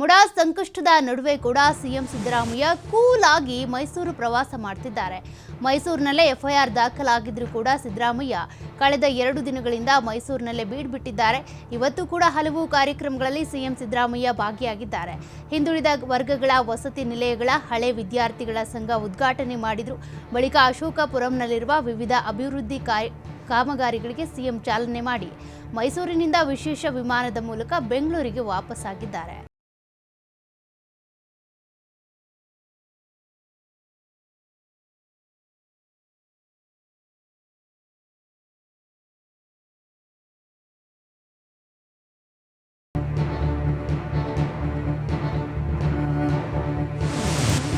ಮುಡಾ ಸಂಕಷ್ಟದ ನಡುವೆ ಕೂಡ ಸಿಎಂ ಸಿದ್ದರಾಮಯ್ಯ ಕೂಲ್ ಆಗಿ ಮೈಸೂರು ಪ್ರವಾಸ ಮಾಡ್ತಿದ್ದಾರೆ. ಮೈಸೂರಿನಲ್ಲೇ ಎಫ್ಐಆರ್ ದಾಖಲಾಗಿದ್ರೂ ಕೂಡ ಸಿದ್ದರಾಮಯ್ಯ ಕಳೆದ 2 ದಿನಗಳಿಂದ ಮೈಸೂರಿನಲ್ಲೇ ಬೀಡ್ಬಿಟ್ಟಿದ್ದಾರೆ. ಇವತ್ತು ಕೂಡ ಹಲವು ಕಾರ್ಯಕ್ರಮಗಳಲ್ಲಿ ಸಿಎಂ ಸಿದ್ದರಾಮಯ್ಯ ಭಾಗಿಯಾಗಿದ್ದಾರೆ. ಹಿಂದುಳಿದ ವರ್ಗಗಳ ವಸತಿ ನಿಲಯಗಳ ಹಳೆ ವಿದ್ಯಾರ್ಥಿಗಳ ಸಂಘ ಉದ್ಘಾಟನೆ ಮಾಡಿದ್ರು. ಬಳಿಕ ಅಶೋಕಪುರಂನಲ್ಲಿರುವ ವಿವಿಧ ಅಭಿವೃದ್ಧಿ ಕಾಮಗಾರಿಗಳಿಗೆ ಸಿಎಂ ಚಾಲನೆ ಮಾಡಿ ಮೈಸೂರಿನಿಂದ ವಿಶೇಷ ವಿಮಾನದ ಮೂಲಕ ಬೆಂಗಳೂರಿಗೆ ವಾಪಸ್ಸಾಗಿದ್ದಾರೆ.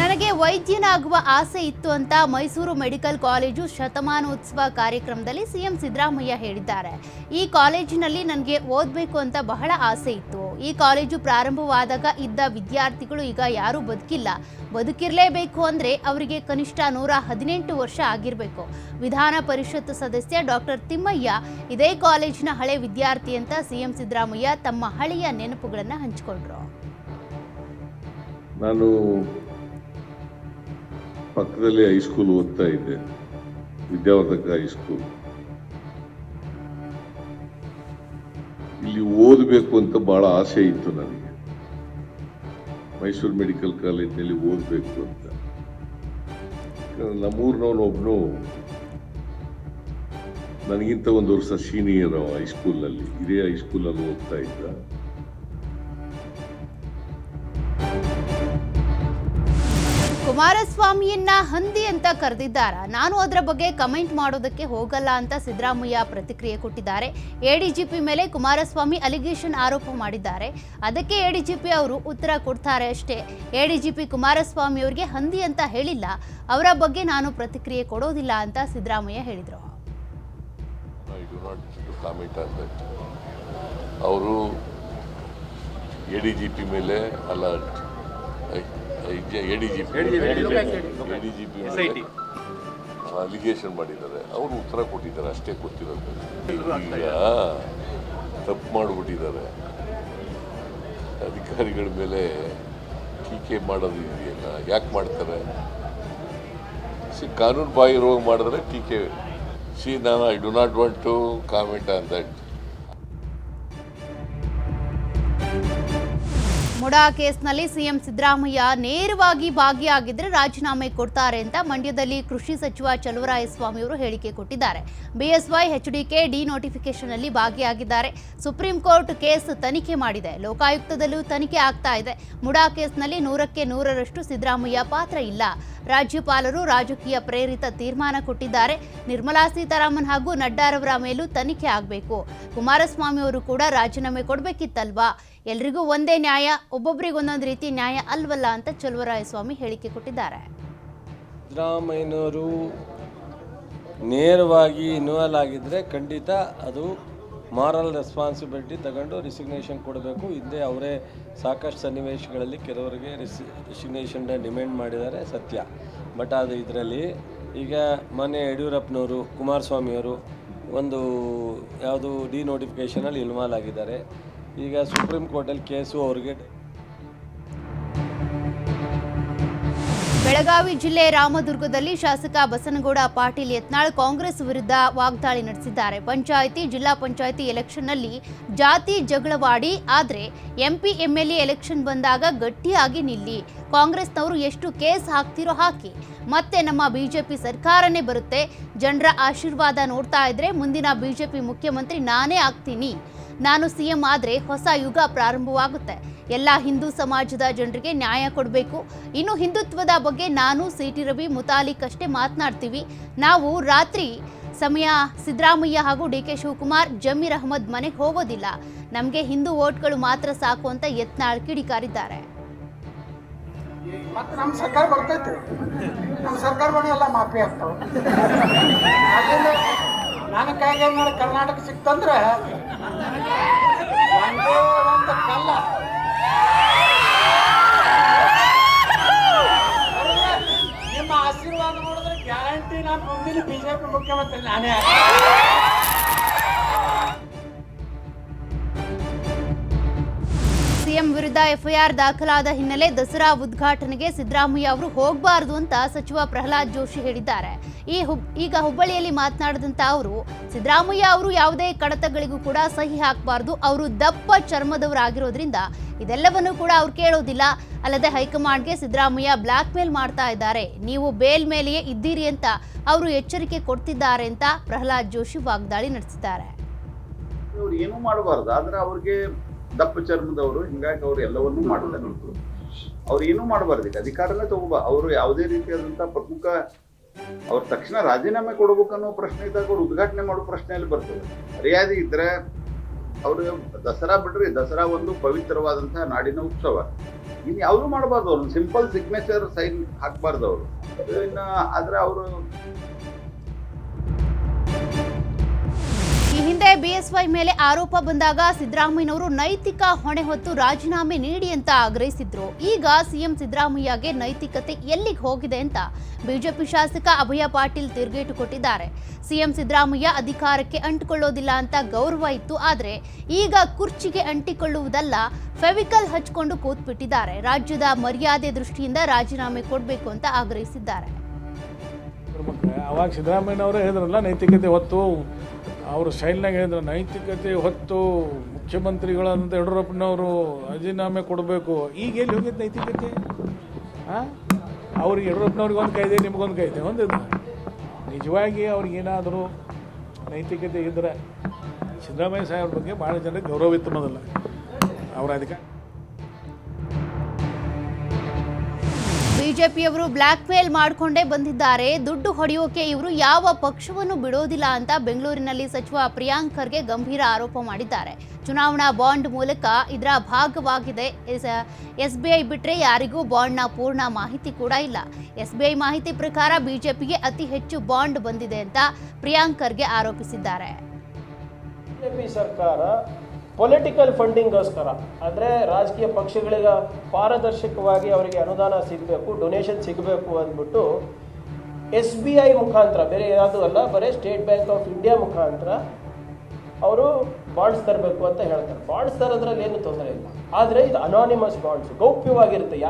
ನನಗೆ ವೈದ್ಯನಾಗುವ ಆಸೆ ಇತ್ತು ಅಂತ ಮೈಸೂರು ಮೆಡಿಕಲ್ ಕಾಲೇಜು ಶತಮಾನೋತ್ಸವ ಕಾರ್ಯಕ್ರಮದಲ್ಲಿ ಸಿಎಂ ಸಿದ್ದರಾಮಯ್ಯ ಹೇಳಿದ್ದಾರೆ. ಈ ಕಾಲೇಜಿನಲ್ಲಿ ನನಗೆ ಓದಬೇಕು ಅಂತ ಬಹಳ ಆಸೆ ಇತ್ತು. ಈ ಕಾಲೇಜು ಪ್ರಾರಂಭವಾದಾಗ ಇದ್ದ ವಿದ್ಯಾರ್ಥಿಗಳು ಈಗ ಯಾರೂ ಬದುಕಿಲ್ಲ. ಬದುಕಿರಲೇಬೇಕು ಅಂದರೆ ಅವರಿಗೆ ಕನಿಷ್ಠ 118 ವರ್ಷ ಆಗಿರಬೇಕು. ವಿಧಾನ ಪರಿಷತ್ ಸದಸ್ಯ ಡಾಕ್ಟರ್ ತಿಮ್ಮಯ್ಯ ಇದೇ ಕಾಲೇಜಿನ ಹಳೆ ವಿದ್ಯಾರ್ಥಿ ಅಂತ ಸಿಎಂ ಸಿದ್ದರಾಮಯ್ಯ ತಮ್ಮ ಹಳೆಯ ನೆನಪುಗಳನ್ನು ಹಂಚಿಕೊಂಡ್ರು. ನಾನು ಪಕ್ಕದಲ್ಲಿ ಹೈಸ್ಕೂಲ್ ಓದ್ತಾ ಇದ್ದೆ, ವಿದ್ಯಾವರ್ಧಕ ಹೈಸ್ಕೂಲ್. ಇಲ್ಲಿ ಓದಬೇಕು ಅಂತ ಬಹಳ ಆಸೆ ಇತ್ತು ನನಗೆ. ಮೈಸೂರು ಮೆಡಿಕಲ್ ಕಾಲೇಜಿನಲ್ಲಿ ಓದಬೇಕು ಅಂತ. ನಮ್ಮೂರಿನವನೊಬ್ಬನು ನನಗಿಂತ 1 ವರ್ಷ ಸೀನಿಯರ್ ಹೈಸ್ಕೂಲ್ನಲ್ಲಿ, ಇದೇ ಹೈಸ್ಕೂಲಲ್ಲಿ ಓದ್ತಾ ಇದ್ದ. ಕುಮಾರಸ್ವಾಮಿಯನ್ನ ಹಂದಿ ಅಂತ ಕರೆದಿದ್ದಾರ, ನಾನು ಅದರ ಬಗ್ಗೆ ಕಮೆಂಟ್ ಮಾಡೋದಕ್ಕೆ ಹೋಗಲ್ಲ ಅಂತ ಸಿದ್ದರಾಮಯ್ಯ ಪ್ರತಿಕ್ರಿಯೆ ಕೊಟ್ಟಿದ್ದಾರೆ. ಎಡಿಜಿಪಿ ಮೇಲೆ ಕುಮಾರಸ್ವಾಮಿ ಅಲಿಗೇಷನ್ ಆರೋಪ ಮಾಡಿದ್ದಾರೆ. ಅದಕ್ಕೆ ಎಡಿಜಿಪಿ ಅವರು ಉತ್ತರ ಕೊಡ್ತಾರೆ ಅಷ್ಟೇ. ಎಡಿಜಿಪಿ ಕುಮಾರಸ್ವಾಮಿ ಅವರಿಗೆ ಹಂದಿ ಅಂತ ಹೇಳಿಲ್ಲ, ಅವರ ಬಗ್ಗೆ ನಾನು ಪ್ರತಿಕ್ರಿಯೆ ಕೊಡೋದಿಲ್ಲ ಅಂತ ಸಿದ್ದರಾಮಯ್ಯ ಹೇಳಿದರು. ಅವರು ಎಡಿಜಿಪಿ ಮೇಲೆ ಅಲರ್ಟ್, ಎಡಿಜಿಪಿ ಅಲಿಗೇಷನ್ ಮಾಡಿದ್ದಾರೆ. ಅವರು ಉತ್ತರ ಕೊಟ್ಟಿದ್ದಾರೆ ಅಷ್ಟೇ ಗೊತ್ತಿರೋದು. ಈಗ ತಪ್ಪು ಮಾಡಿಬಿಟ್ಟಿದ್ದಾರೆ. ಅಧಿಕಾರಿಗಳ ಮೇಲೆ ಟೀಕೆ ಮಾಡೋದು ಇದೆಯಲ್ಲ, ಯಾಕೆ ಮಾಡ್ತಾರೆ? ಕಾನೂನು ಬಾಹಿರವಾಗಿ ಮಾಡಿದ್ರೆ ಟೀಕೆ. ನಾನು I do not want to comment on that. MUDA ಕೇಸ್ನಲ್ಲಿ ಸಿಎಂ ಸಿದ್ದರಾಮಯ್ಯ ನೇರವಾಗಿ ಭಾಗಿಯಾಗಿದ್ದರೆ ರಾಜೀನಾಮೆ ಕೊಡ್ತಾರೆ ಅಂತ ಮಂಡ್ಯದಲ್ಲಿ ಕೃಷಿ ಸಚಿವ ಚಲುವರಾಯಸ್ವಾಮಿ ಅವರು ಹೇಳಿಕೆ ಕೊಟ್ಟಿದ್ದಾರೆ. ಬಿಎಸ್ವೈ ಎಚ್ಡಿಕೆ ಡಿನೋಟಿಫಿಕೇಶನ್ ಅಲ್ಲಿ ಭಾಗಿಯಾಗಿದ್ದಾರೆ. ಸುಪ್ರೀಂ ಕೋರ್ಟ್ ಕೇಸ್ ತನಿಖೆ ಮಾಡಿದೆ. ಲೋಕಾಯುಕ್ತದಲ್ಲೂ ತನಿಖೆ ಆಗ್ತಾ ಇದೆ. ಮುಡಾ ಕೇಸ್ನಲ್ಲಿ 100ಕ್ಕೆ 100ರಷ್ಟು ಸಿದ್ದರಾಮಯ್ಯ ಪಾತ್ರ ಇಲ್ಲ. ರಾಜ್ಯಪಾಲರು ರಾಜಕೀಯ ಪ್ರೇರಿತ ತೀರ್ಮಾನ ಕೊಟ್ಟಿದ್ದಾರೆ. ನಿರ್ಮಲಾ ಸೀತಾರಾಮನ್ ಹಾಗೂ ನಡ್ಡಾರವರ ಮೇಲೂ ತನಿಖೆ ಆಗಬೇಕು. ಕುಮಾರಸ್ವಾಮಿ ಅವರು ಕೂಡ ರಾಜೀನಾಮೆ ಕೊಡಬೇಕಿತ್ತಲ್ವಾ? ಎಲ್ರಿಗೂ ಒಂದೇ ನ್ಯಾಯ, ಒಬ್ಬೊಬ್ಬರಿಗೆ ಒಂದೊಂದು ರೀತಿ ನ್ಯಾಯ ಅಲ್ವಲ್ಲ ಅಂತ ಚಲುವರಾಯಸ್ವಾಮಿ ಹೇಳಿಕೆ ಕೊಟ್ಟಿದ್ದಾರೆ. ಸಿದ್ದರಾಮಯ್ಯನವರು ನೇರವಾಗಿ ಇನ್ವಾಲ್ವ್ ಆಗಿದ್ದರೆ ಖಂಡಿತ ಅದು ಮಾರಲ್ ರೆಸ್ಪಾನ್ಸಿಬಿಲಿಟಿ ತಗೊಂಡು ರಿಸಿಗ್ನೇಷನ್ ಕೊಡಬೇಕು. ಹಿಂದೆ ಅವರೇ ಸಾಕಷ್ಟು ಸನ್ನಿವೇಶಗಳಲ್ಲಿ ಕೆಲವರಿಗೆ ರಿಸಿಗ್ನೇಷನ್ನ ಡಿಮ್ಯಾಂಡ್ ಮಾಡಿದ್ದಾರೆ, ಸತ್ಯ. ಬಟ್ ಅದು ಇದರಲ್ಲಿ ಈಗ ಮೊನ್ನೆ ಯಡಿಯೂರಪ್ಪನವರು, ಕುಮಾರಸ್ವಾಮಿಯವರು ಒಂದು ಯಾವುದು ಡಿನೋಟಿಫಿಕೇಷನಲ್ಲಿ ಇನ್ವಾಲ್ವ್ ಆಗಿದ್ದಾರೆ. ಈಗ ಸುಪ್ರೀಂ ಕೋರ್ಟಲ್ಲಿ ಕೇಸು ಅವ್ರಿಗೆ. ಬೆಳಗಾವಿ ಜಿಲ್ಲೆ ರಾಮದುರ್ಗದಲ್ಲಿ ಶಾಸಕ ಬಸನಗೌಡ ಪಾಟೀಲ್ ಯತ್ನಾಳ್ ಕಾಂಗ್ರೆಸ್ ವಿರುದ್ಧ ವಾಗ್ದಾಳಿ ನಡೆಸಿದ್ದಾರೆ. ಜಿಲ್ಲಾ ಪಂಚಾಯಿತಿ ಎಲೆಕ್ಷನ್ನಲ್ಲಿ ಜಾತಿ ಜಗಳವಾಡಿ, ಆದರೆ ಎಂಪಿ ಎಂಎಲ್ಎ ಎಲೆಕ್ಷನ್ ಬಂದಾಗ ಗಟ್ಟಿಯಾಗಿ ನಿಲ್ಲಿ. ಕಾಂಗ್ರೆಸ್ನವರು ಎಷ್ಟು ಕೇಸ್ ಹಾಕ್ತಿರೋ ಹಾಕಿ, ಮತ್ತೆ ನಮ್ಮ ಬಿಜೆಪಿ ಸರ್ಕಾರನೇ ಬರುತ್ತೆ. ಜನರ ಆಶೀರ್ವಾದ ನೋಡ್ತಾ ಇದ್ರೆ ಮುಂದಿನ ಬಿಜೆಪಿ ಮುಖ್ಯಮಂತ್ರಿ ನಾನೇ ಆಗ್ತೀನಿ. ನಾನು ಸಿಎಂ ಆದರೆ ಹೊಸ ಯುಗ ಪ್ರಾರಂಭವಾಗುತ್ತೆ. ಎಲ್ಲ ಹಿಂದೂ ಸಮಾಜದ ಜನರಿಗೆ ನ್ಯಾಯ ಕೊಡಬೇಕು. ಇನ್ನು ಹಿಂದುತ್ವದ ಬಗ್ಗೆ ನಾನು ಸಿಟಿ ರವಿ ಮುತಾಲಿಕ್ ಅಷ್ಟೇ ಮಾತನಾಡ್ತೀವಿ. ನಾವು ರಾತ್ರಿ ಸಮಯ ಸಿದ್ದರಾಮಯ್ಯ ಹಾಗೂ ಡಿಕೆ ಶಿವಕುಮಾರ್, ಜಮೀರ್ ಅಹಮದ್ ಮನೆಗೆ ಹೋಗೋದಿಲ್ಲ. ನಮಗೆ ಹಿಂದೂ ವೋಟ್ಗಳು ಮಾತ್ರ ಸಾಕು ಅಂತ ಯತ್ನಾಳ್ ಕಿಡಿಕಾರಿದ್ದಾರೆ. ಮತ್ತೆ ನಮ್ಮ ಸರ್ಕಾರ ಬರ್ತೈತೆ, ನಮ್ಮ ಸರ್ಕಾರ ಎಲ್ಲ ಮಾಫಿ ಆಗ್ತಾವ. ನನ್ನ ಕೈಗೆ ಏನಾರು ಕರ್ನಾಟಕ ಸಿಕ್ತಂದ್ರೆ ಒಂದು ಕಲ್ಲ ನಿಮ್ಮ ಆಶೀರ್ವಾದ ನೋಡಿದ್ರೆ ಗ್ಯಾರಂಟಿ ನಾನು ಮುಂದಿನ ಬಿಜೆಪಿ ಮುಖ್ಯಮಂತ್ರಿ ನಾನೇ. ಸಿಎಂ ವಿರುದ್ಧ ವಿರುದ್ಧ ಎಫ್ಐಆರ್ ದಾಖಲಾದ ಹಿನ್ನೆಲೆ ದಸರಾ ಉದ್ಘಾಟನೆಗೆ ಸಿದ್ದರಾಮಯ್ಯ ಅವರು ಹೋಗಬಾರದು ಅಂತ ಸಚಿವ ಪ್ರಹ್ಲಾದ್ ಜೋಶಿ ಹೇಳಿದ್ದಾರೆ. ಈಗ ಹುಬ್ಬಳ್ಳಿಯಲ್ಲಿ ಮಾತನಾಡಿದಂತ ಅವರು ಸಿದ್ದರಾಮಯ್ಯ ಅವರು ಯಾವುದೇ ಕಡತಗಳಿಗೂ ಕೂಡ ಸಹಿ ಹಾಕಬಾರದು, ಅವರು ದಪ್ಪ ಚರ್ಮದವರಾಗಿರೋದ್ರಿಂದ ಇದೆಲ್ಲವನ್ನೂ ಕೂಡ ಅವ್ರು ಕೇಳೋದಿಲ್ಲ. ಅಲ್ಲದೆ ಹೈಕಮಾಂಡ್ಗೆ ಸಿದ್ದರಾಮಯ್ಯ ಬ್ಲಾಕ್ ಮೇಲ್ ಮಾಡ್ತಾ ಇದ್ದಾರೆ, ನೀವು ಬೇಲ್ ಮೇಲೆಯೇ ಇದ್ದೀರಿ ಅಂತ ಅವರು ಎಚ್ಚರಿಕೆ ಕೊಡ್ತಿದ್ದಾರೆ ಅಂತ ಪ್ರಹ್ಲಾದ್ ಜೋಶಿ ವಾಗ್ದಾಳಿ ನಡೆಸಿದ್ದಾರೆ. ಅವ್ರು ಏನೂ ಮಾಡಬಾರ್ದು, ಆದ್ರೆ ಅವ್ರಿಗೆ ದಪ್ಪ ಚರ್ಮದವರು, ಹಿಂಗಾಗಿ ಅವ್ರು ಎಲ್ಲವನ್ನೂ ಮಾಡ್ತಾರೆ. ಅವ್ರು ಏನೂ ಮಾಡಬಾರ್ದು, ಈಗ ಅಧಿಕಾರನೇ ಅವರು ಯಾವುದೇ ರೀತಿಯಾದಂಥ ಪ್ರಮುಖ ಅವ್ರ ತಕ್ಷಣ ರಾಜೀನಾಮೆ ಕೊಡ್ಬೇಕನ್ನೋ ಪ್ರಶ್ನೆ ಇದ್ದಾಗ ಅವ್ರು ಉದ್ಘಾಟನೆ ಮಾಡೋ ಪ್ರಶ್ನೆಯಲ್ಲಿ ಬರ್ತದೆ. ಮರ್ಯಾದೆ ಇದ್ರೆ ಅವರು ದಸರಾ ಬಿಡ್ರಿ, ದಸರಾ ಒಂದು ಪವಿತ್ರವಾದಂತಹ ನಾಡಿನ ಉತ್ಸವ, ಇನ್ನು ಯಾವುದೂ ಮಾಡಬಾರ್ದು. ಅವ್ರು ಸಿಂಪಲ್ ಸಿಗ್ನೇಚರ್ ಸೈನ್ ಹಾಕಬಾರ್ದು ಅವರು. ಇನ್ನು ಆದ್ರೆ ಅವರು ಈ ಹಿಂದೆ ಬಿಎಸ್ವೈ ಮೇಲೆ ಆರೋಪ ಬಂದಾಗ ಸಿದ್ದರಾಮಯ್ಯನವರು ನೈತಿಕ ಹೊಣೆ ಹೊತ್ತು ರಾಜೀನಾಮೆ ನೀಡಿ ಅಂತ ಆಗ್ರಹಿಸಿದ್ರು. ಈಗ ಸಿಎಂ ಸಿದ್ದರಾಮಯ್ಯಗೆ ನೈತಿಕತೆ ಎಲ್ಲಿಗೆ ಹೋಗಿದೆ ಅಂತ ಬಿಜೆಪಿ ಶಾಸಕ ಅಭಯ ಪಾಟೀಲ್ ತಿರುಗೇಟು ಕೊಟ್ಟಿದ್ದಾರೆ. ಸಿಎಂ ಸಿದ್ದರಾಮಯ್ಯ ಅಧಿಕಾರಕ್ಕೆ ಅಂಟಿಕೊಳ್ಳೋದಿಲ್ಲ ಅಂತ ಗೌರವ ಇತ್ತು, ಆದ್ರೆ ಈಗ ಕುರ್ಚಿಗೆ ಅಂಟಿಕೊಳ್ಳುವುದಲ್ಲ, ಫೆವಿಕಲ್ ಹಚ್ಕೊಂಡು ಕೂತ್ಬಿಟ್ಟಿದ್ದಾರೆ. ರಾಜ್ಯದ ಮರ್ಯಾದೆ ದೃಷ್ಟಿಯಿಂದ ರಾಜೀನಾಮೆ ಕೊಡಬೇಕು ಅಂತ ಆಗ್ರಹಿಸಿದ್ದಾರೆ. ಅವಾಗ ಸಿದ್ದರಾಮಯ್ಯನವರು ಹೇಳಿದ್ರಲ್ಲ, ನೈತಿಕತೆ ಹೊತ್ತು ಅವರು ಸ್ಟೈಲ್ನಾಗ ಹೇಳಿದ್ರು, ನೈತಿಕತೆ ಹೊತ್ತು ಮುಖ್ಯಮಂತ್ರಿಗಳಂತ ಯಡಿಯೂರಪ್ಪನವರು ರಾಜೀನಾಮೆ ಕೊಡಬೇಕು. ಈಗ ಎಲ್ಲಿ ಹೋಗಿದ್ದು ನೈತಿಕತೆ? ಅವ್ರಿಗೆ ಯಡಿಯೂರಪ್ಪನವ್ರಿಗೆ ಒಂದು ಕಾಯ್ದೆ, ನಿಮಗೊಂದು ಕಾಯ್ದೆ ಒಂದಿದ್ದು. ನಿಜವಾಗಿ ಅವ್ರಿಗೇನಾದರೂ ನೈತಿಕತೆ ಇದ್ದರೆ ಸಿದ್ದರಾಮಯ್ಯ ಸಾಹೇಬ್ರ ಬಗ್ಗೆ ಭಾಳ ಜನರಿಗೆ ಗೌರವ ಇತ್ತು ಮೊದಲ ಅವರ ಅಧಿಕಾರ. ಬಿಜೆಪಿಯವರು ಬ್ಲಾಕ್ ಮೇಲ್ ಮಾಡಿಕೊಂಡೇ ಬಂದಿದ್ದಾರೆ, ದುಡ್ಡು ಹೊಡೆಯೋಕೆ ಇವರು ಯಾವ ಪಕ್ಷವನ್ನು ಬಿಡೋದಿಲ್ಲ ಅಂತ ಬೆಂಗಳೂರಿನಲ್ಲಿ ಸಚಿವ ಪ್ರಿಯಾಂಕ್ ಖರ್ಗೆ ಗಂಭೀರ ಆರೋಪ ಮಾಡಿದ್ದಾರೆ. ಚುನಾವಣಾ ಬಾಂಡ್ ಮೂಲಕ ಇದರ ಭಾಗವಾಗಿದೆ. ಎಸ್ಬಿಐ ಬಿಟ್ಟರೆ ಯಾರಿಗೂ ಬಾಂಡ್ನ ಪೂರ್ಣ ಮಾಹಿತಿ ಕೂಡ ಇಲ್ಲ. ಎಸ್ಬಿಐ ಮಾಹಿತಿ ಪ್ರಕಾರ ಬಿಜೆಪಿಗೆ ಅತಿ ಹೆಚ್ಚು ಬಾಂಡ್ ಬಂದಿದೆ ಅಂತ ಪ್ರಿಯಾಂಕ್ ಖರ್ಗೆ ಆರೋಪಿಸಿದ್ದಾರೆ. ಬಿಜೆಪಿ ಸರ್ಕಾರ ಪೊಲಿಟಿಕಲ್ ಫಂಡಿಂಗ್ಗೋಸ್ಕರ, ಅಂದರೆ ರಾಜಕೀಯ ಪಕ್ಷಗಳಿಗೆ ಪಾರದರ್ಶಕವಾಗಿ ಅವರಿಗೆ ಅನುದಾನ ಸಿಗಬೇಕು, ಡೊನೇಷನ್ ಸಿಗಬೇಕು ಅಂದ್ಬಿಟ್ಟು SBI ಮುಖಾಂತರ, ಬೇರೆ ಯಾವುದೂ ಅಲ್ಲ, ಬರೀ ಸ್ಟೇಟ್ ಬ್ಯಾಂಕ್ ಆಫ್ ಇಂಡಿಯಾ ಮುಖಾಂತರ ಅವರು ಬಾಂಡ್ಸ್ ತರಬೇಕು ಅಂತ ಹೇಳ್ತಾರೆ. ಬಾಂಡ್ಸ್ ತರೋದ್ರಲ್ಲಿ ಏನು ತೊಂದರೆ ಇಲ್ಲ, ಆದರೆ ಇದು ಅನಾನಿಮಸ್ ಬಾಂಡ್ಸ್, ಗೌಪ್ಯವಾಗಿರುತ್ತೆ.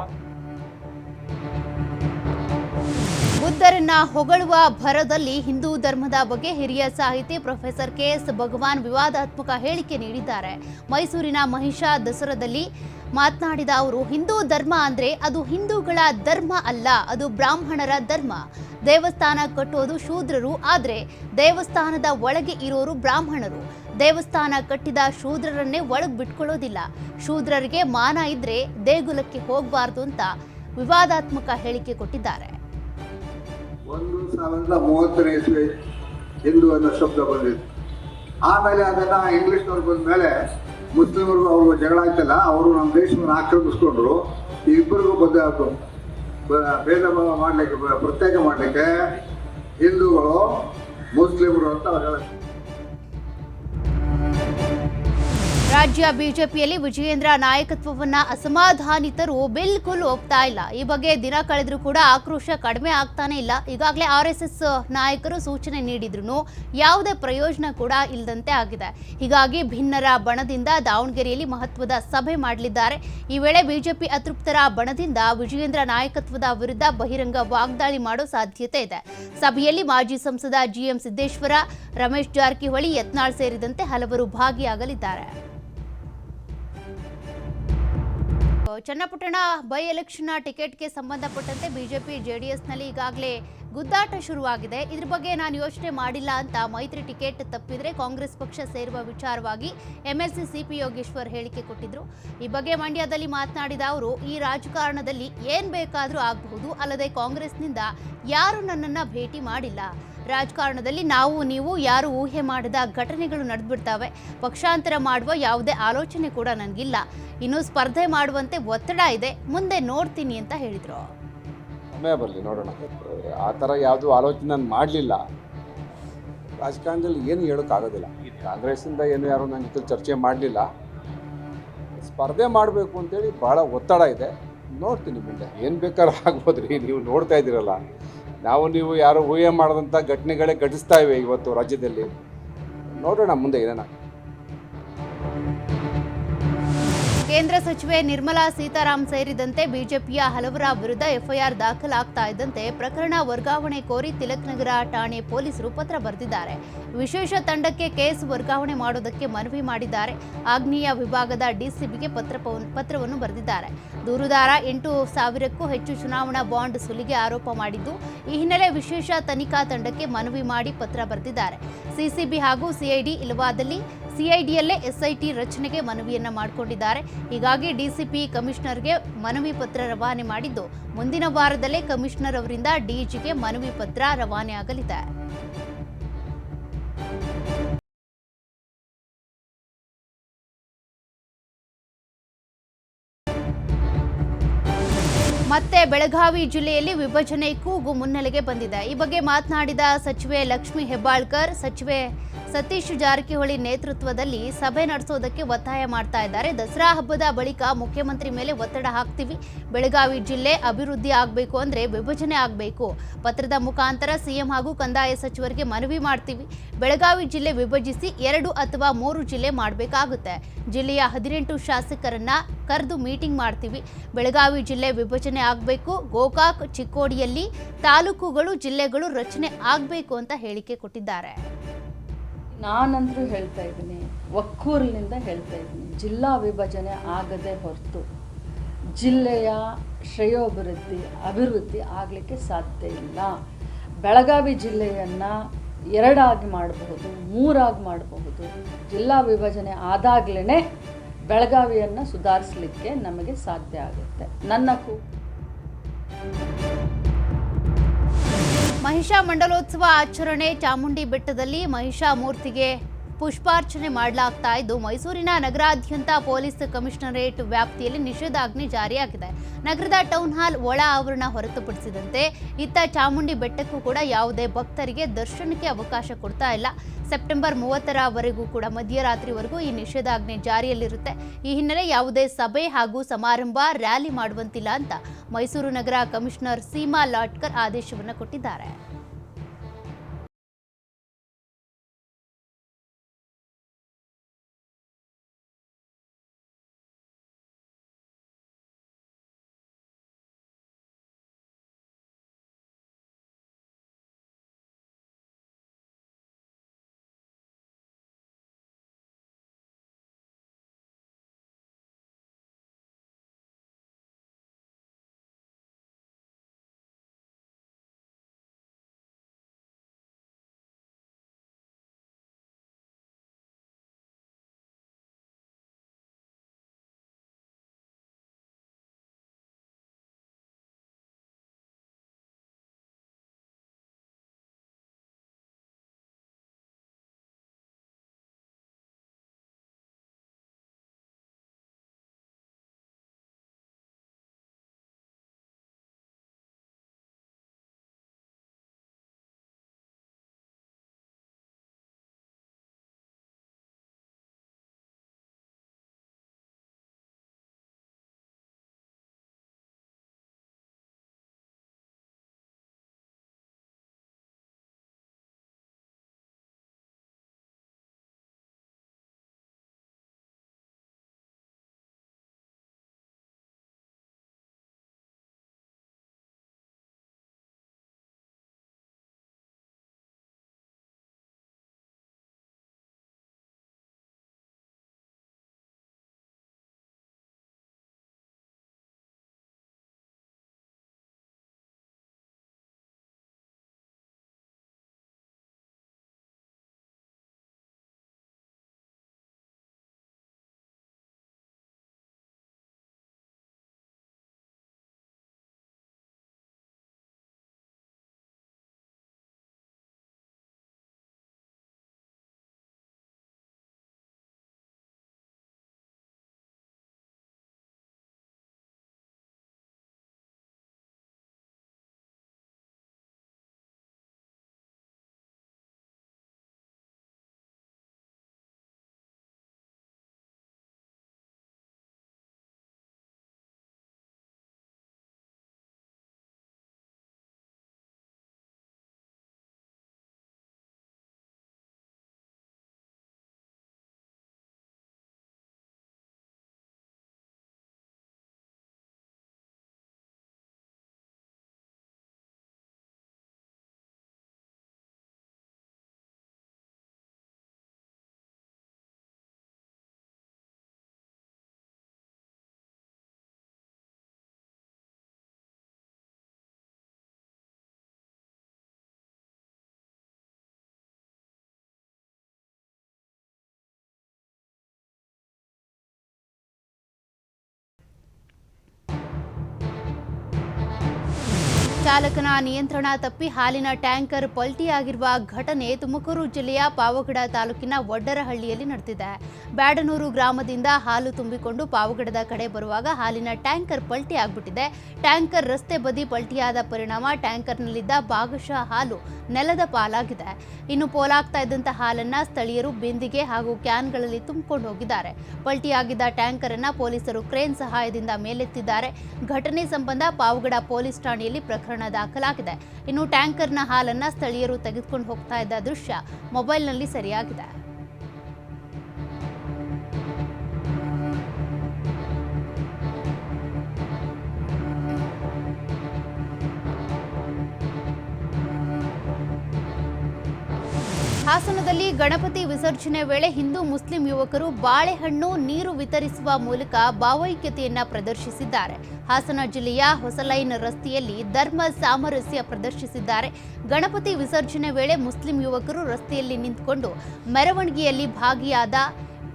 ಬುದ್ಧರನ್ನ ಹೊಗಳುವ ಭರದಲ್ಲಿ ಹಿಂದೂ ಧರ್ಮದ ಬಗ್ಗೆ ಹಿರಿಯ ಸಾಹಿತಿ ಪ್ರೊಫೆಸರ್ KS ಭಗವಾನ್ ವಿವಾದಾತ್ಮಕ ಹೇಳಿಕೆ ನೀಡಿದ್ದಾರೆ. ಮೈಸೂರಿನ ಮಹಿಷಾ ದಸರಾದಲ್ಲಿ ಮಾತನಾಡಿದ ಅವರು, ಹಿಂದೂ ಧರ್ಮ ಅಂದ್ರೆ ಅದು ಹಿಂದೂಗಳ ಧರ್ಮ ಅಲ್ಲ, ಅದು ಬ್ರಾಹ್ಮಣರ ಧರ್ಮ. ದೇವಸ್ಥಾನ ಕಟ್ಟೋದು ಶೂದ್ರರು, ಆದ್ರೆ ದೇವಸ್ಥಾನದ ಒಳಗೆ ಇರೋರು ಬ್ರಾಹ್ಮಣರು. ದೇವಸ್ಥಾನ ಕಟ್ಟಿದ ಶೂದ್ರರನ್ನೇ ಒಳಗೆ ಬಿಟ್ಕೊಳ್ಳೋದಿಲ್ಲ. ಶೂದ್ರರಿಗೆ ಮಾನ ಇದ್ರೆ ದೇಗುಲಕ್ಕೆ ಹೋಗಬಾರ್ದು ಅಂತ ವಿವಾದಾತ್ಮಕ ಹೇಳಿಕೆ ಕೊಟ್ಟಿದ್ದಾರೆ. 1930ನೇ ಇಸ್ವಿ ಹಿಂದೂ ಅನ್ನೋ ಶಬ್ದ ಬಂದಿತ್ತು. ಆಮೇಲೆ ಅದನ್ನ ಇಂಗ್ಲಿಷ್ನವ್ರು ಬಂದ ಮೇಲೆ ಮುಸ್ಲಿಮರಿಗೂ ಅವ್ರಿಗೂ ಜಗಳ ಆಯ್ತಲ್ಲ, ಅವರು ನಮ್ಮ ದೇಶವನ್ನು ಆಕ್ರಮಿಸ್ಕೊಂಡ್ರು. ಇಬ್ಬರಿಗೂ ಭೇದ ಭಾವ ಮಾಡಲಿಕ್ಕೆ, ಪ್ರತ್ಯೇಕ ಮಾಡಲಿಕ್ಕೆ ಹಿಂದೂಗಳು ಮುಸ್ಲಿಮರು ಅಂತ ಅವ್ರು ಹೇಳ. ರಾಜ್ಯ ಬಿಜೆಪಿಯಲ್ಲಿ ವಿಜಯೇಂದ್ರ ನಾಯಕತ್ವವನ್ನ ಅಸಮಾಧಾನಿತರು ಬಿಲ್ಕುಲ್ ಒಪ್ತಾ ಇಲ್ಲ. ಈ ಬಗ್ಗೆ ದಿನ ಕಳೆದ್ರೂ ಕೂಡ ಆಕ್ರೋಶ ಕಡಿಮೆ ಆಗ್ತಾನೆ ಇಲ್ಲ. ಈಗಾಗಲೇ RSS ನಾಯಕರು ಸೂಚನೆ ನೀಡಿದ್ರು ಯಾವುದೇ ಪ್ರಯೋಜನ ಕೂಡ ಇಲ್ಲದಂತೆ ಆಗಿದೆ. ಹೀಗಾಗಿ ಭಿನ್ನರ ಬಣದಿಂದ ದಾವಣಗೆರೆಯಲ್ಲಿ ಮಹತ್ವದ ಸಭೆ ಮಾಡಲಿದ್ದಾರೆ. ಈ ವೇಳೆ ಬಿಜೆಪಿ ಅತೃಪ್ತರ ಬಣದಿಂದ ವಿಜಯೇಂದ್ರ ನಾಯಕತ್ವದ ವಿರುದ್ಧ ಬಹಿರಂಗ ವಾಗ್ದಾಳಿ ಮಾಡೋ ಸಾಧ್ಯತೆ ಇದೆ. ಸಭೆಯಲ್ಲಿ ಮಾಜಿ ಸಂಸದ GM ಸಿದ್ದೇಶ್ವರ, ರಮೇಶ್ ಜಾರಕಿಹೊಳಿ, ಯತ್ನಾಳ್ ಸೇರಿದಂತೆ ಹಲವರು ಭಾಗಿಯಾಗಲಿದ್ದಾರೆ. ಚನ್ನಪಟ್ಟಣ ಬೈ ಎಲೆಕ್ಷನ್ ಟಿಕೆಟ್ಗೆ ಸಂಬಂಧಪಟ್ಟಂತೆ ಬಿಜೆಪಿ JDSನಲ್ಲಿ ಈಗಾಗಲೇ ಗುದ್ದಾಟ ಶುರುವಾಗಿದೆ. ಇದ್ರ ಬಗ್ಗೆ ನಾನು ಯೋಚನೆ ಮಾಡಿಲ್ಲ ಅಂತ ಮೈತ್ರಿ ಟಿಕೆಟ್ ತಪ್ಪಿದ್ರೆ ಕಾಂಗ್ರೆಸ್ ಪಕ್ಷ ಸೇರುವ ವಿಚಾರವಾಗಿ MLC CP ಯೋಗೇಶ್ವರ್ ಹೇಳಿಕೆ ಕೊಟ್ಟಿದ್ರು. ಈ ಬಗ್ಗೆ ಮಂಡ್ಯದಲ್ಲಿ ಮಾತನಾಡಿದ ಅವರು, ಈ ರಾಜಕಾರಣದಲ್ಲಿ ಏನ್ ಬೇಕಾದರೂ ಆಗಬಹುದು, ಅಲ್ಲದೆ ಕಾಂಗ್ರೆಸ್ನಿಂದ ಯಾರು ನನ್ನನ್ನ ಭೇಟಿ ಮಾಡಿಲ್ಲ. ರಾಜಕಾರಣದಲ್ಲಿ ನಾವು ನೀವು ಯಾರು ಊಹೆ ಮಾಡದ ಘಟನೆಗಳು ನಡೆದ್ಬಿಡ್ತವೆ. ಪಕ್ಷಾಂತರ ಮಾಡುವ ಯಾವುದೇ ಆಲೋಚನೆ ಕೂಡ ನನಗಿಲ್ಲ. ಇನ್ನು ಸ್ಪರ್ಧೆ ಮಾಡುವಂತೆ ಒತ್ತಡ ಇದೆ, ಮುಂದೆ ನೋಡ್ತೀನಿ ಅಂತ ಹೇಳಿದ್ರು. ಸಮಯ ಬರಲಿ ನೋಡೋಣ. ಆ ಥರ ಯಾವುದೂ ಆಲೋಚನೆ ನಾನು ಮಾಡಲಿಲ್ಲ. ರಾಜಕಾರಣದಲ್ಲಿ ಏನು ಹೇಳೋಕ್ಕಾಗೋದಿಲ್ಲ. ಕಾಂಗ್ರೆಸ್ಸಿಂದ ಏನು ಯಾರು ನನ್ನ ಜೊತೆ ಚರ್ಚೆ ಮಾಡಲಿಲ್ಲ. ಸ್ಪರ್ಧೆ ಮಾಡಬೇಕು ಅಂತೇಳಿ ಭಾಳ ಒತ್ತಡ ಇದೆ. ನೋಡ್ತೀನಿ ಮುಂದೆ ಏನು ಬೇಕಾದ್ರೂ ಆಗ್ಬೋದ್ರಿ. ನೀವು ನೋಡ್ತಾ ಇದ್ದೀರಲ್ಲ, ನಾವು ನೀವು ಯಾರು ಊಹೆ ಮಾಡಿದಂಥ ಘಟನೆಗಳೇ ಘಟಿಸ್ತಾ ಇವೆ ಇವತ್ತು ರಾಜ್ಯದಲ್ಲಿ. ನೋಡೋಣ ಮುಂದೆ ಏನೇನ. ಕೇಂದ್ರ ಸಚಿವೆ ನಿರ್ಮಲಾ ಸೀತಾರಾಮ್ ಸೇರಿದಂತೆ ಬಿಜೆಪಿಯ ಹಲವರ ವಿರುದ್ಧ ಎಫ್ಐಆರ್ ದಾಖಲಾಗ್ತಾ ಇದ್ದಂತೆ ಪ್ರಕರಣ ವರ್ಗಾವಣೆ ಕೋರಿ ತಿಲಕ್ನಗರ ಠಾಣೆ ಪೊಲೀಸರು ಪತ್ರ ಬರೆದಿದ್ದಾರೆ. ವಿಶೇಷ ತಂಡಕ್ಕೆ ಕೇಸ್ ವರ್ಗಾವಣೆ ಮಾಡೋದಕ್ಕೆ ಮನವಿ ಮಾಡಿದ್ದಾರೆ. ಆಗ್ನೇಯ ವಿಭಾಗದ ಡಿಸಿಪಿಗೆ ಪತ್ರವನ್ನು ಬರೆದಿದ್ದಾರೆ. ದೂರುದಾರ 8,000ಕ್ಕೂ ಹೆಚ್ಚು ಚುನಾವಣಾ ಬಾಂಡ್ ಸುಲಿಗೆ ಆರೋಪ ಮಾಡಿದ್ದು, ಈ ಹಿನ್ನೆಲೆ ವಿಶೇಷ ತನಿಖಾ ತಂಡಕ್ಕೆ ಮನವಿ ಮಾಡಿ ಪತ್ರ ಬರೆದಿದ್ದಾರೆ. ಸಿಸಿಬಿ ಹಾಗೂ ಸಿಐಡಿ ಇಲ್ಲವಾದಲ್ಲಿ ಸಿಐಡಿಯಲ್ಲೇ ಎಸ್ಐಟಿ ರಚನೆಗೆ ಮನವಿಯನ್ನ ಮಾಡಿಕೊಂಡಿದ್ದಾರೆ. ಹೀಗಾಗಿ ಡಿಸಿಪಿ ಕಮಿಷನರ್ಗೆ ಮನವಿ ಪತ್ರ ರವಾನೆ ಮಾಡಿದ್ದು, ಮುಂದಿನ ವಾರದಲ್ಲೇ ಕಮಿಷನರ್ ಅವರಿಂದ ಡಿಜಿಗೆ ಮನವಿ ಪತ್ರ ರವಾನೆ ಆಗಲಿದೆ. ಮತ್ತೆ ಬೆಳಗಾವಿ ಜಿಲ್ಲೆಯಲ್ಲಿ ವಿಭಜನೆ ಕೂಗು ಮುನ್ನೆಲೆಗೆ ಬಂದಿದೆ. ಈ ಬಗ್ಗೆ ಮಾತನಾಡಿದ ಸಚಿವೆ ಲಕ್ಷ್ಮೀ ಹೆಬ್ಬಾಳ್ಕರ್, ಸಚಿವೆ ಸತೀಶ್ ಜಾರಕಿಹೊಳಿ ನೇತೃತ್ವದಲ್ಲಿ ಸಭೆ ನಡೆಸೋದಕ್ಕೆ ಒತ್ತಾಯ ಮಾಡ್ತಾ ಇದ್ದಾರೆ. ದಸರಾ ಹಬ್ಬದ ಬಳಿಕ ಮುಖ್ಯಮಂತ್ರಿ ಮೇಲೆ ಒತ್ತಡ ಹಾಕ್ತೀವಿ. ಬೆಳಗಾವಿ ಜಿಲ್ಲೆ ಅಭಿವೃದ್ಧಿ ಆಗಬೇಕು ಅಂದ್ರೆ ವಿಭಜನೆ ಆಗಬೇಕು. ಪತ್ರದ ಮುಖಾಂತರ ಸಿಎಂ ಹಾಗೂ ಕಂದಾಯ ಸಚಿವರಿಗೆ ಮನವಿ ಮಾಡ್ತೀವಿ. ಬೆಳಗಾವಿ ಜಿಲ್ಲೆ ವಿಭಜಿಸಿ 2 ಅಥವಾ 3 ಜಿಲ್ಲೆ ಮಾಡಬೇಕಾಗುತ್ತೆ. ಜಿಲ್ಲೆಯ 18 ಶಾಸಕರನ್ನ ಕರೆದು ಮೀಟಿಂಗ್ ಮಾಡ್ತೀವಿ. ಬೆಳಗಾವಿ ಜಿಲ್ಲೆ ವಿಭಜನೆ ಆಗಬೇಕು. ಗೋಕಾಕ್, ಚಿಕ್ಕೋಡಿಯಲ್ಲಿ ತಾಲೂಕುಗಳು, ಜಿಲ್ಲೆಗಳು ರಚನೆ ಆಗಬೇಕು ಅಂತ ಹೇಳಿಕೆ ಕೊಟ್ಟಿದ್ದಾರೆ. ನಾನಂತರೂ ಹೇಳ್ತಾ ಇದ್ದೀನಿ, ಒಕ್ಕೂರಿನಿಂದ ಹೇಳ್ತಾ ಇದ್ದೀನಿ, ಜಿಲ್ಲಾ ವಿಭಜನೆ ಆಗದೆ ಹೊರತು ಜಿಲ್ಲೆಯ ಅಭಿವೃದ್ಧಿ ಆಗಲಿಕ್ಕೆ ಸಾಧ್ಯ ಇಲ್ಲ. ಬೆಳಗಾವಿ ಜಿಲ್ಲೆಯನ್ನು 2 ಆಗಿ ಮಾಡಬಹುದು, 3 ಆಗಿ ಮಾಡಬಹುದು. ಜಿಲ್ಲಾ ವಿಭಜನೆ ಆದಾಗಲೇ ಬೆಳಗಾವಿಯನ್ನು ಸುಧಾರಿಸಲಿಕ್ಕೆ ನಮಗೆ ಸಾಧ್ಯ ಆಗುತ್ತೆ. ಮಹಿಷಾ ಮಂಡಲೋತ್ಸವ ಆಚರಣೆ. ಚಾಮುಂಡಿ ಬೆಟ್ಟದಲ್ಲಿ ಮಹಿಷಾ ಮೂರ್ತಿಗೆ ಪುಷ್ಪಾರ್ಚನೆ ಮಾಡಲಾಗ್ತಾ ಇದ್ದು, ಮೈಸೂರಿನ ನಗರಾದ್ಯಂತ ಪೊಲೀಸ್ ಕಮಿಷನರೇಟ್ ವ್ಯಾಪ್ತಿಯಲ್ಲಿ ನಿಷೇಧಾಜ್ಞೆ ಜಾರಿಯಾಗಿದೆ. ನಗರದ ಟೌನ್ ಹಾಲ್ ಒಳ ಆವರಣ ಹೊರತುಪಡಿಸಿದಂತೆ ಇತ್ತ ಚಾಮುಂಡಿ ಬೆಟ್ಟಕ್ಕೂ ಕೂಡ ಯಾವುದೇ ಭಕ್ತರಿಗೆ ದರ್ಶನಕ್ಕೆ ಅವಕಾಶ ಕೊಡ್ತಾ ಇಲ್ಲ. ಸೆಪ್ಟೆಂಬರ್ 30ರವರೆಗೂ ಕೂಡ ಮಧ್ಯರಾತ್ರಿವರೆಗೂ ಈ ನಿಷೇಧಾಜ್ಞೆ ಜಾರಿಯಲ್ಲಿರುತ್ತೆ. ಈ ಹಿನ್ನೆಲೆ ಯಾವುದೇ ಸಭೆ ಹಾಗೂ ಸಮಾರಂಭ, ರ್ಯಾಲಿ ಮಾಡುವಂತಿಲ್ಲ ಅಂತ ಮೈಸೂರು ನಗರ ಕಮಿಷನರ್ ಸೀಮಾ ಲಾಟ್ಕರ್ ಆದೇಶವನ್ನು ಕೊಟ್ಟಿದ್ದಾರೆ. ಚಾಲಕನ ನಿಯಂತ್ರಣ ತಪ್ಪಿ ಹಾಲಿನ ಟ್ಯಾಂಕರ್ ಪಲ್ಟಿಯಾಗಿರುವ ಘಟನೆ ತುಮಕೂರು ಜಿಲ್ಲೆಯ ಪಾವಗಡ ತಾಲೂಕಿನ ವಡ್ಡರಹಳ್ಳಿಯಲ್ಲಿ ನಡೆದಿದೆ. ಬ್ಯಾಡನೂರು ಗ್ರಾಮದಿಂದ ಹಾಲು ತುಂಬಿಕೊಂಡು ಪಾವಗಡದ ಕಡೆ ಬರುವಾಗ ಹಾಲಿನ ಟ್ಯಾಂಕರ್ ಪಲ್ಟಿ ಆಗ್ಬಿಟ್ಟಿದೆ. ಟ್ಯಾಂಕರ್ ರಸ್ತೆ ಬದಿ ಪಲ್ಟಿಯಾದ ಪರಿಣಾಮ ಟ್ಯಾಂಕರ್ನಲ್ಲಿದ್ದ ಭಾಗಶಃ ಹಾಲು ನೆಲದ ಪಾಲಾಗಿದೆ. ಇನ್ನು ಪೋಲಾಗ್ತಾ ಇದ್ದಂಥ ಹಾಲನ್ನ ಸ್ಥಳೀಯರು ಬಿಂದಿಗೆ ಹಾಗೂ ಕ್ಯಾನ್ಗಳಲ್ಲಿ ತುಂಬಿಕೊಂಡು ಹೋಗಿದ್ದಾರೆ. ಪಲ್ಟಿಯಾಗಿದ್ದ ಟ್ಯಾಂಕರ್ ಅನ್ನ ಪೊಲೀಸರು ಕ್ರೇನ್ ಸಹಾಯದಿಂದ ಮೇಲೆತ್ತಿದ್ದಾರೆ. ಘಟನೆ ಸಂಬಂಧ ಪಾವಗಡ ಪೊಲೀಸ್ ಠಾಣೆಯಲ್ಲಿ ಪ್ರಕರಣ ದಾಖಲಾಗಿದೆ. ಇನ್ನು ಟ್ಯಾಂಕರ್ನ ಹಾಲನ್ನ ಸ್ಥಳೀಯರು ತೆಗೆದುಕೊಂಡು ಹೋಗ್ತಾ ಇದ್ದ ದೃಶ್ಯ ಮೊಬೈಲ್ನಲ್ಲಿ ಸೆರೆಯಾಗಿದೆ. ಹಾಸನದಲ್ಲಿ ಗಣಪತಿ ವಿಸರ್ಜನೆ ವೇಳೆ ಹಿಂದೂ ಮುಸ್ಲಿಂ ಯುವಕರು ಬಾಳೆಹಣ್ಣು ನೀರು ವಿತರಿಸುವ ಮೂಲಕ ಭಾವೈಕ್ಯತೆಯನ್ನ ಪ್ರದರ್ಶಿಸಿದ್ದಾರೆ. ಹಾಸನ ಜಿಲ್ಲೆಯ ಹೊಸಲೈನ್ ರಸ್ತೆಯಲ್ಲಿ ಧರ್ಮ ಸಾಮರಸ್ಯ ಪ್ರದರ್ಶಿಸಿದ್ದಾರೆ. ಗಣಪತಿ ವಿಸರ್ಜನೆ ವೇಳೆ ಮುಸ್ಲಿಂ ಯುವಕರು ರಸ್ತೆಯಲ್ಲಿ ನಿಂತುಕೊಂಡು ಮೆರವಣಿಗೆಯಲ್ಲಿ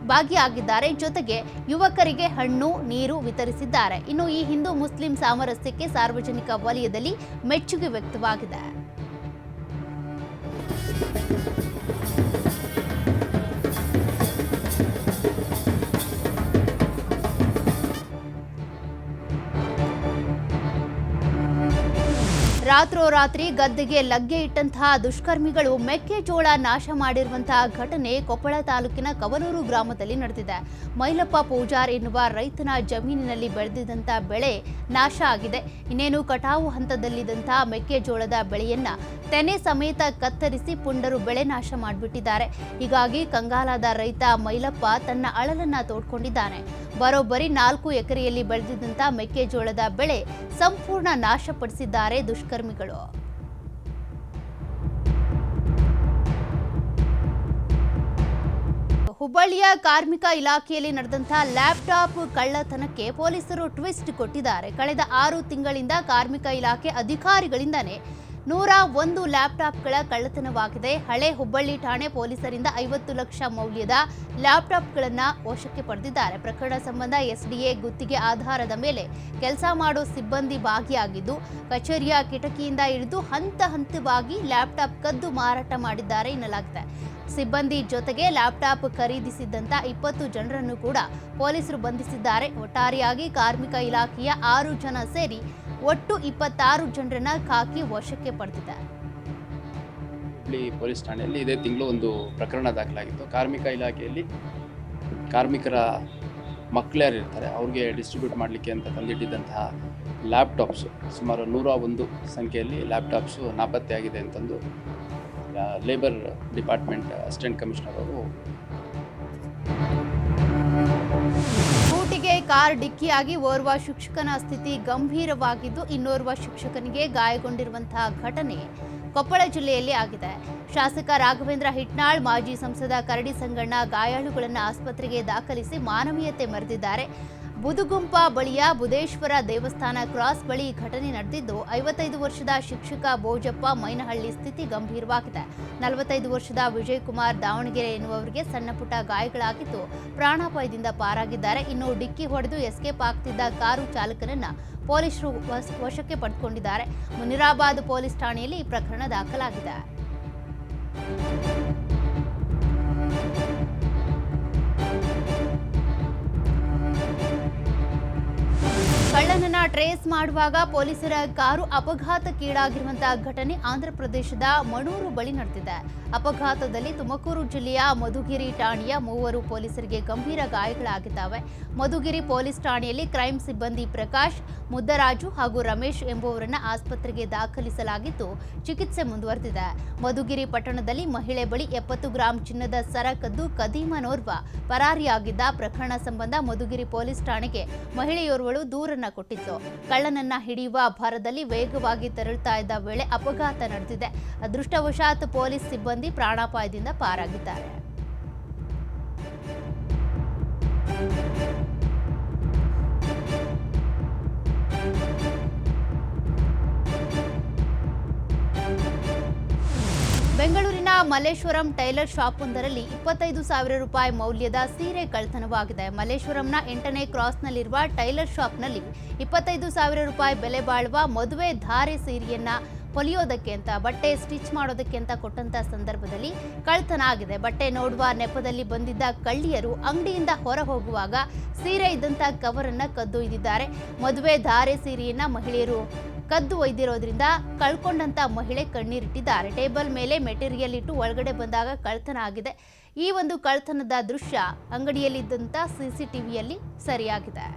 ಭಾಗಿಯಾಗಿದ್ದಾರೆ. ಜೊತೆಗೆ ಯುವಕರಿಗೆ ಹಣ್ಣು ನೀರು ವಿತರಿಸಿದ್ದಾರೆ. ಇನ್ನು ಈ ಹಿಂದೂ ಮುಸ್ಲಿಂ ಸಾಮರಸ್ಯಕ್ಕೆ ಸಾರ್ವಜನಿಕ ವಲಯದಲ್ಲಿ ಮೆಚ್ಚುಗೆ ವ್ಯಕ್ತವಾಗಿದೆ. ರಾತ್ರೋರಾತ್ರಿ ಗದ್ದೆಗೆ ಲಗ್ಗೆ ಇಟ್ಟಂತಹ ದುಷ್ಕರ್ಮಿಗಳು ಮೆಕ್ಕೆಜೋಳ ನಾಶ ಮಾಡಿರುವಂತಹ ಘಟನೆ ಕೊಪ್ಪಳ ತಾಲೂಕಿನ ಕವಲೂರು ಗ್ರಾಮದಲ್ಲಿ ನಡೆದಿದೆ. ಮೈಲಪ್ಪ ಪೂಜಾರ್ ಎನ್ನುವ ರೈತನ ಜಮೀನಿನಲ್ಲಿ ಬೆಳೆದಿದ್ದಂಥ ಬೆಳೆ ನಾಶ ಆಗಿದೆ. ಇನ್ನೇನು ಕಟಾವು ಹಂತದಲ್ಲಿದ್ದಂತಹ ಮೆಕ್ಕೆಜೋಳದ ಬೆಳೆಯನ್ನ ತೆನೆ ಸಮೇತ ಕತ್ತರಿಸಿ ಪುಂಡರು ಬೆಳೆ ನಾಶ ಮಾಡಿಬಿಟ್ಟಿದ್ದಾರೆ. ಹೀಗಾಗಿ ಕಂಗಾಲಾದ ರೈತ ಮೈಲಪ್ಪ ತನ್ನ ಅಳಲನ್ನ ತೋಡ್ಕೊಂಡಿದ್ದಾನೆ. ಬರೋಬ್ಬರಿ 4 ಎಕರೆಯಲ್ಲಿ ಬೆಳೆದಿದ್ದಂಥ ಮೆಕ್ಕೆಜೋಳದ ಬೆಳೆ ಸಂಪೂರ್ಣ ನಾಶಪಡಿಸಿದ್ದಾರೆ ದುಷ್ಕರ್ಮಿಗಳು. ಹುಬ್ಬಳ್ಳಿಯ ಕಾರ್ಮಿಕ ಇಲಾಖೆಯಲ್ಲಿ ನಡೆದಂತಹ ಲ್ಯಾಪ್ಟಾಪ್ ಕಳ್ಳತನಕ್ಕೆ ಪೊಲೀಸರು ಟ್ವಿಸ್ಟ್ ಕೊಟ್ಟಿದ್ದಾರೆ. ಕಳೆದ 6 ತಿಂಗಳಿಂದ ಕಾರ್ಮಿಕ ಇಲಾಖೆ ಅಧಿಕಾರಿಗಳಿಂದಲೇ 101 ಲ್ಯಾಪ್ಟಾಪ್ಗಳ ಕಳ್ಳತನವಾಗಿದೆ. ಹಳೆ ಹುಬ್ಬಳ್ಳಿ ಠಾಣೆ ಪೊಲೀಸರಿಂದ 50 ಲಕ್ಷ ಮೌಲ್ಯದ ಲ್ಯಾಪ್ಟಾಪ್ಗಳನ್ನು ವಶಕ್ಕೆ ಪಡೆದಿದ್ದಾರೆ. ಪ್ರಕರಣ ಸಂಬಂಧ ಎಸ್ಡಿಎ ಗುತ್ತಿಗೆ ಆಧಾರದ ಮೇಲೆ ಕೆಲಸ ಮಾಡೋ ಸಿಬ್ಬಂದಿ ಭಾಗಿಯಾಗಿದ್ದು ಕಚೇರಿಯ ಕಿಟಕಿಯಿಂದ ಇಳಿದು ಹಂತವಾಗಿ ಲ್ಯಾಪ್ಟಾಪ್ ಕದ್ದು ಮಾರಾಟ ಮಾಡಿದ್ದಾರೆ ಎನ್ನಲಾಗಿದೆ. ಸಿಬ್ಬಂದಿ ಜೊತೆಗೆ ಲ್ಯಾಪ್ಟಾಪ್ ಖರೀದಿಸಿದ್ದಂಥ 20 ಜನರನ್ನು ಕೂಡ ಪೊಲೀಸರು ಬಂಧಿಸಿದ್ದಾರೆ. ಒಟ್ಟಾರೆಯಾಗಿ ಕಾರ್ಮಿಕ ಇಲಾಖೆಯ 6 ಜನ ಸೇರಿ ಒಟ್ಟು 26 ಜನರನ್ನ ಖಾಕಿ ವಶಕ್ಕೆ ಪಡೆದಿದೆ. ಹುಬ್ಬಳ್ಳಿ ಪೊಲೀಸ್ ಠಾಣೆಯಲ್ಲಿ ಇದೇ ತಿಂಗಳು ಒಂದು ಪ್ರಕರಣ ದಾಖಲಾಗಿತ್ತು. ಕಾರ್ಮಿಕ ಇಲಾಖೆಯಲ್ಲಿ ಕಾರ್ಮಿಕರ ಮಕ್ಕಳು ಯಾರು ಇರ್ತಾರೆ ಅವ್ರಿಗೆ ಡಿಸ್ಟ್ರಿಬ್ಯೂಟ್ ಮಾಡಲಿಕ್ಕೆ ಅಂತ ತಂದಿಟ್ಟಿದ್ದಂತಹ ಲ್ಯಾಪ್ಟಾಪ್ಸು ಸುಮಾರು 101 ಸಂಖ್ಯೆಯಲ್ಲಿ ಲ್ಯಾಪ್ಟಾಪ್ಸು ನಾಪತ್ತೆಯಾಗಿದೆ ಅಂತಂದು ಲೇಬರ್ ಡಿಪಾರ್ಟ್ಮೆಂಟ್ ಅಸಿಸ್ಟೆಂಟ್ ಕಮಿಷನರ್ ಅವರು ಸ್ಕೂಟಿಗೆ ಕಾರ್ ಡಿಕ್ಕಿಯಾಗಿ ಓರ್ವ ಶಿಕ್ಷಕನ ಸ್ಥಿತಿ ಗಂಭೀರವಾಗಿದ್ದು ಇನ್ನೋರ್ವ ಶಿಕ್ಷಕನಿಗೆ ಗಾಯಗೊಂಡಿರುವಂತಹ ಘಟನೆ ಕೊಪ್ಪಳ ಜಿಲ್ಲೆಯಲ್ಲಿ ಆಗಿದೆ. ಶಾಸಕ ರಾಘವೇಂದ್ರ ಹಿಟ್ನಾಳ್, ಮಾಜಿ ಸಂಸದ ಕರಡಿ ಸಂಗಣ್ಣ ಗಾಯಾಳುಗಳನ್ನು ಆಸ್ಪತ್ರೆಗೆ ದಾಖಲಿಸಿ ಮಾನವೀಯತೆ ಮೆರೆದಿದ್ದಾರೆ. ಬುದುಗುಂಪ ಬಳಿಯ ಬುಧೇಶ್ವರ ದೇವಸ್ಥಾನ ಕ್ರಾಸ್ ಬಳಿ ಘಟನೆ ನಡೆದಿದ್ದು 55 ವರ್ಷದ ಶಿಕ್ಷಕ ಬೋಜಪ್ಪ ಮೈನಹಳ್ಳಿ ಸ್ಥಿತಿ ಗಂಭೀರವಾಗಿದೆ. 45 ವರ್ಷದ ವಿಜಯಕುಮಾರ್ ದಾವಣಗೆರೆ ಎನ್ನುವವರಿಗೆ ಸಣ್ಣಪುಟ್ಟ ಗಾಯಗಳಾಗಿದ್ದು ಪ್ರಾಣಾಪಾಯದಿಂದ ಪಾರಾಗಿದ್ದಾರೆ. ಇನ್ನು ಡಿಕ್ಕಿ ಹೊಡೆದು ಎಸ್ಕೇಪ್ ಆಗ್ತಿದ್ದ ಕಾರು ಚಾಲಕನನ್ನ ಪೊಲೀಸರು ವಶಕ್ಕೆ ಪಡೆದುಕೊಂಡಿದ್ದಾರೆ. ಮುನಿರಾಬಾದ್ ಪೊಲೀಸ್ ಠಾಣೆಯಲ್ಲಿ ಈ ಪ್ರಕರಣ ದಾಖಲಾಗಿದೆ. ಕಳ್ಳನನ್ನ ಟ್ರೇಸ್ ಮಾಡುವಾಗ ಪೊಲೀಸರ ಕಾರು ಅಪಘಾತಕ್ಕೀಡಾಗಿರುವಂತಹ ಘಟನೆ ಆಂಧ್ರಪ್ರದೇಶದ ಮಣೂರು ಬಳಿ ನಡೆದಿದೆ. ಅಪಘಾತದಲ್ಲಿ ತುಮಕೂರು ಜಿಲ್ಲೆಯ ಮಧುಗಿರಿ ಠಾಣೆಯ 3 ಪೊಲೀಸರಿಗೆ ಗಂಭೀರ ಗಾಯಗಳಾಗಿದ್ದಾವೆ. ಮಧುಗಿರಿ ಪೊಲೀಸ್ ಠಾಣೆಯಲ್ಲಿ ಕ್ರೈಂ ಸಿಬ್ಬಂದಿ ಪ್ರಕಾಶ್, ಮುದ್ದರಾಜು ಹಾಗೂ ರಮೇಶ್ ಎಂಬುವರನ್ನ ಆಸ್ಪತ್ರೆಗೆ ದಾಖಲಿಸಲಾಗಿದ್ದು ಚಿಕಿತ್ಸೆ ಮುಂದುವರೆದಿದೆ. ಮಧುಗಿರಿ ಪಟ್ಟಣದಲ್ಲಿ ಮಹಿಳೆ ಬಳಿ 70 ಗ್ರಾಂ ಚಿನ್ನದ ಸರ ಕದ್ದು ಕದೀಮನೋರ್ವ ಪರಾರಿಯಾಗಿದ್ದ ಪ್ರಕರಣ ಸಂಬಂಧ ಮಧುಗಿರಿ ಪೊಲೀಸ್ ಠಾಣೆಗೆ ಮಹಿಳೆಯೋರ್ವಳು ದೂರನ್ನ ಕೊಟ್ಟಿತ್ತು. ಕಳ್ಳನನ್ನ ಹಿಡಿಯುವ ಭರದಲ್ಲಿ ವೇಗವಾಗಿ ತೆರಳುತ್ತಾ ಇದ್ದ ವೇಳೆ ಅಪಘಾತ ನಡೆದಿದೆ. ಅದೃಷ್ಟವಶಾತ್ ಪೊಲೀಸ್ ಸಿಬ್ಬಂದಿ ಪ್ರಾಣಾಪಾಯದಿಂದ ಪಾರಾಗಿದ್ದಾರೆ. ಬೆಂಗಳೂರಿನ ಮಲ್ಲೇಶ್ವರಂ ಟೈಲರ್ ಶಾಪ್ವೊಂದರಲ್ಲಿ 25,000 ರೂಪಾಯಿ ಮೌಲ್ಯದ ಸೀರೆ ಕಳ್ಳತನವಾಗಿದೆ. ಮಲ್ಲೇಶ್ವರಂನ 8ನೇ ಕ್ರಾಸ್ನಲ್ಲಿರುವ ಟೈಲರ್ ಶಾಪ್ನಲ್ಲಿ 25,000 ರೂಪಾಯಿ ಬೆಲೆ ಬಾಳುವ ಮದುವೆ ಧಾರೆ ಸೀರೆಯನ್ನ ಹೊಲಿಯೋದಕ್ಕೆ ಅಂತ ಬಟ್ಟೆ ಸ್ಟಿಚ್ ಮಾಡೋದಕ್ಕೆ ಅಂತ ಕೊಟ್ಟಂತ ಸಂದರ್ಭದಲ್ಲಿ ಕಳ್ಳತನ ಆಗಿದೆ. ಬಟ್ಟೆ ನೋಡುವ ನೆಪದಲ್ಲಿ ಬಂದಿದ್ದ ಕಳ್ಳಿಯರು ಅಂಗಡಿಯಿಂದ ಹೊರ ಹೋಗುವಾಗ ಸೀರೆ ಇದ್ದಂತ ಕವರನ್ನ ಕದ್ದೊಯ್ದಿದ್ದಾರೆ. ಮದುವೆ ಧಾರೆ ಸೀರೆಯನ್ನ ಮಹಿಳೆಯರು ಕದ್ದು ಒಯ್ದಿರೋದ್ರಿಂದ ಕಳ್ಕೊಂಡಂತ ಮಹಿಳೆ ಕಣ್ಣೀರಿಟ್ಟಿದ್ದಾರೆ. ಟೇಬಲ್ ಮೇಲೆ ಮೆಟೀರಿಯಲ್ ಇಟ್ಟು ಒಳಗಡೆ ಬಂದಾಗ ಕಳ್ಳತನ ಆಗಿದೆ. ಈ ಒಂದು ಕಳ್ಳತನದ ದೃಶ್ಯ ಅಂಗಡಿಯಲ್ಲಿದ್ದಂಥ CCTVಯಲ್ಲಿ ಸೆರೆಯಾಗಿದೆ.